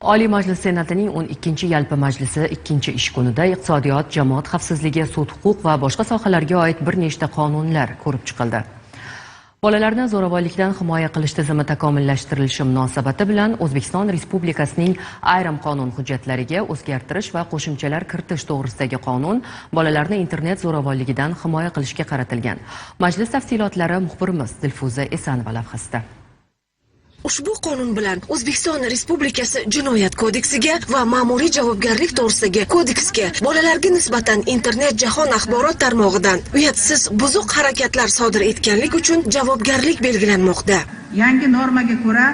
Oliy Majlis Senatining 12 yalpi majlisi 2 ish kunida iqtisodiyot, jamoat xavfsizligi, sud huquq va boshqa sohalarga oid bir nechta qonunlar ko'rib chiqildi. Bolalarni zo'ravonlikdan himoya qilish tizimi takomillashtirilishi munosabati bilan O'zbekiston Respublikasining ayrim qonun hujjatlariga o'zgartirish va qo'shimchalar kiritish to'g'risidagi qonun bolalarni internet zo'ravonligidan himoya qilishga qaratilgan. Majlis tafsilotlari muxbirimiz Dilfuza Esanova lavhasida. Ushbu qonun bilan O'zbekiston Respublikasi Jinoyat kodeksiga va ma'muriy javobgarlik to'g'risidagi kodeksga bolalarga nisbatan internet jahon axborot tarmog'idan uyatsiz buzuq harakatlar sodir etganlik uchun javobgarlik belgilanmoqda. Yangi normaga ko'ra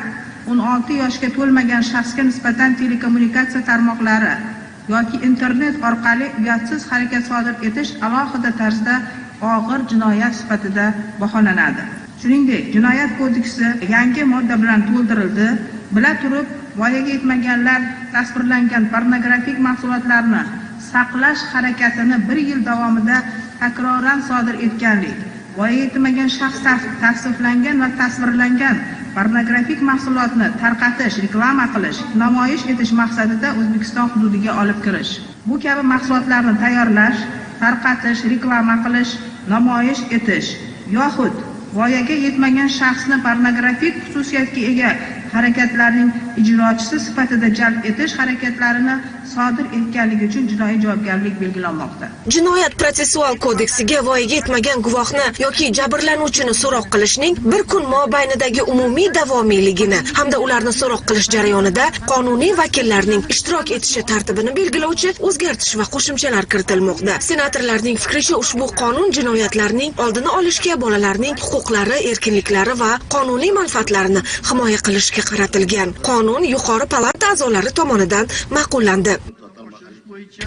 16 yoshga to'lmagan shaxsga nisbatan telekommunikatsiya tarmoqlari yoki internet orqali uyatsiz harakat sodir etish alohida tarzda og'ir jinoyat sifatida baholanadi. Shuningdek, Jinoyat kodeksi yangi modda bilan to'ldirildi. Bila turib, voyaga yetmaganlar tasvirlangan pornografik mahsulotlarni saqlash harakatini 1 yil davomida takroran sodir etganlik, voyaga yetmagan shaxs tavsiflangan va tasvirlangan pornografik mahsulotni tarqatish, reklama qilish, namoyish etish maqsadida O'zbekiston hududiga olib kirish. Bu kabi mahsulotlarni tayyorlash, tarqatish, reklama qilish, namoyish etish yoxud voyaga yetmagan shaxsni pornografik xususiyatga ega harakatlarning ijrochisi sifatida jalb etish harakatlarini sodir etganligi uchun jinoiy javobgarlik belgilanmoqda. Jinoyat protsessual kodeksiga voyaga yetmagan guvohni yoki jabrlanuvchini so'roq qilishning bir kun mobaynidagi umumiy davomiyligini hamda ularni so'roq qilish jarayonida qonuniy vakillarning ishtirok etishi tartibini belgilovchi o'zgartish va qo'shimchalar kiritilmoqda. Senatorlarning fikricha, ushbu qonun jinoyatlarning oldini olishga, bolalarning huquqlari, erkinliklari va qonuniy manfaatlarini himoya qilishga qaratilgan. Qonun yuqori palata a'zolari tomonidan ma'qullandi.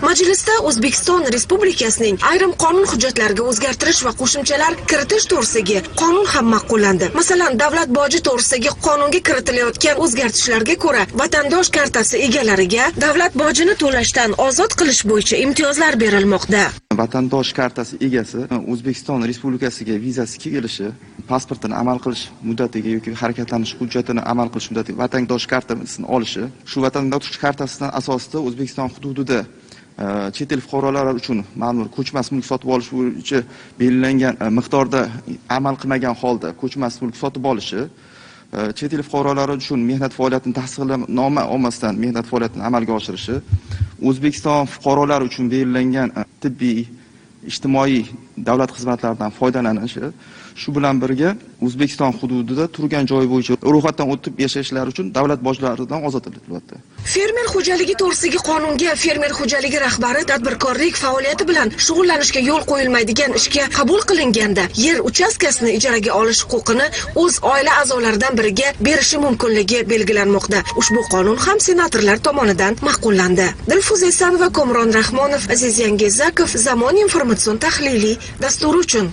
Majlisda O'zbekiston Respublikasining ayrim qonun hujjatlariga o'zgartirish va qo'shimchalar kiritish to'g'risidagi qonun ham ma'qullandi. Masalan, davlat boji to'g'risidagi qonunga kiritilayotgan o'zgartishlarga ko'ra, vatandosh kartasi egalariga davlat bojini to'lashdan ozod qilish bo'yicha imtiyozlar berilmoqda. Vatandosh kartasi egasi O'zbekiston Respublikasiga vizasi kelishi, pasportini amal qilish muddatiga yoki harakatlanish hujjatini amal qilish muddatiga vatandosh kartasini olishi, shu vatandosh kartasidan asosida O'zbekiston hududida chet el fuqarolari uchun ma'lum ko'chmas mulk sotib olish bo'yicha belgilangan miqdorda amal qilmagan holda ko'chmas mulk sotib olishi, chet el fuqarolari uchun mehnat faoliyatini tasdiqnoma olmasdan mehnat faoliyatini amalga oshirishi, O'zbekiston fuqarolari uchun belgilangan tibbiy, ijtimoiy davlat xizmatlaridan foydalanishi, shu bilan birga O'zbekiston hududida turgan joyi bo'yicha ro'yxatdan o'tib yashashlari uchun davlat bojlaridan ozod etiladi. Fermer xo'jaligi to'g'risidagi qonunga fermer xo'jaligi rahbari tadbirkorlik faoliyati bilan shug'ullanishga yo'l qo'yilmaydigan ishga qabul qilinganda yer uchastkasini ijaraga olish huquqini o'z oila a'zolaridan biriga berishi mumkinligi belgilanmoqda. Ushbu qonun ham senatorlar tomonidan ma'qullandi. Dilfuza Esanova, Komron Rahmonov, Aziz Yangezakov, Zamon informatsion tahliliy dasturi uchun.